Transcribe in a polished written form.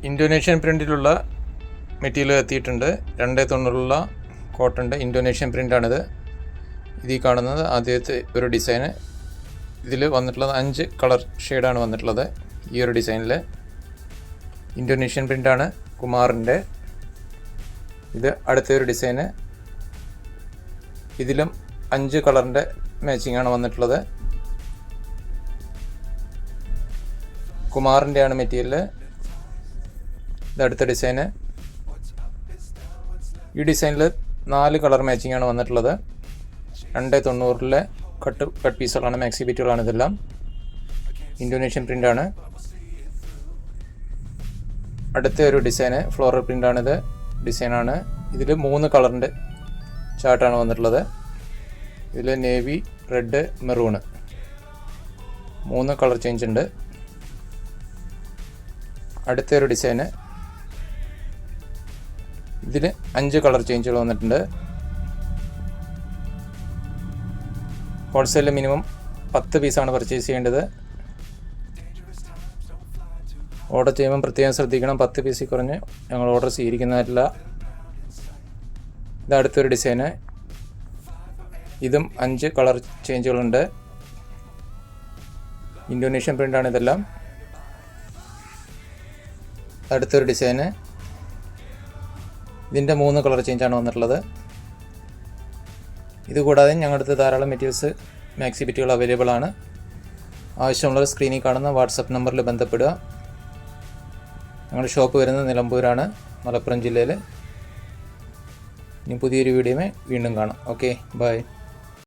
Indonesian പ്രിൻറ്റിലുള്ള material എത്തിയിട്ടുണ്ട്. 290 കോട്ടൻ്റെ Indonesian പ്രിൻ്റാണിത്. ഇതിൽ കാണുന്നത് ആദ്യത്തെ ഒരു ഡിസൈന്. ഇതിൽ വന്നിട്ടുള്ളത് 5 കളർ ഷെയ്ഡാണ് വന്നിട്ടുള്ളത്. ഈ ഒരു ഡിസൈനിൽ ഇന്തോനേഷ്യൻ പ്രിൻ്റാണ് കുമാറിൻ്റെ. ഇത് അടുത്തൊരു ഡിസൈന്. ഇതിലും 5 കളറിൻ്റെ മാച്ചിങ്ങാണ് വന്നിട്ടുള്ളത്. കുമാറിൻ്റെയാണ് മെറ്റീരിയൽ. ഇതടുത്ത ഡിസൈന്. ഈ ഡിസൈനിൽ 4 കളർ മാച്ചിങ്ങാണ് വന്നിട്ടുള്ളത്. 290 കട്ട് പീസുകളാണ്, മാക്സി ബിറ്റുകളാണ് ഇതെല്ലാം. ഇന്തോനേഷ്യൻ പ്രിൻ്റാണ്. അടുത്ത ഒരു ഡിസൈന് ഫ്ലോറൽ പ്രിൻ്റാണിത്. ഡിസൈനാണ്. ഇതിൽ 3 കളറിൻ്റെ ചാർട്ടാണ് വന്നിട്ടുള്ളത്. ഇതിൽ navy, red, maroon 3 colour change ഉണ്ട്. അടുത്തൊരു ഡിസൈന്. ഇതിൽ 5 കളർ ചേഞ്ചുകൾ വന്നിട്ടുണ്ട്. ഹോൾസെയിൽ മിനിമം 10 പീസാണ് പർച്ചേസ് ചെയ്യേണ്ടത്. ഓർഡർ ചെയ്യുമ്പോൾ പ്രത്യേകം ശ്രദ്ധിക്കണം. 10 പീസിൽ കുറഞ്ഞ് ഞങ്ങൾ ഓർഡർ സ്വീകരിക്കുന്നതല്ല. ഇത് അടുത്തൊരു ഡിസൈന്. ഇതും 5 കളർ ചേഞ്ചുകളുണ്ട്. ഇന്തോനേഷ്യൻ പ്രിൻ്റാണ് ഇതെല്ലാം. അടുത്തൊരു ഡിസൈന്. ഇതിൻ്റെ 3 കളർ ചേഞ്ചാണ് വന്നിട്ടുള്ളത്. ഇതുകൂടാതെ ഞങ്ങളുടെ അടുത്ത് ധാരാളം മെറ്റീരിയൽസ്, മാക്സി ബിറ്റുകൾ അവൈലബിൾ ആണ്. ആവശ്യമുള്ളവർ സ്ക്രീനിൽ കാണുന്ന വാട്സപ്പ് നമ്പറിൽ ബന്ധപ്പെടുക. ഞങ്ങളുടെ ഷോപ്പ് വരുന്നത് നിലമ്പൂരാണ്, മലപ്പുറം ജില്ലയിൽ. ഇനി പുതിയൊരു വീഡിയോയിൽ വീണ്ടും കാണാം. Okay, by.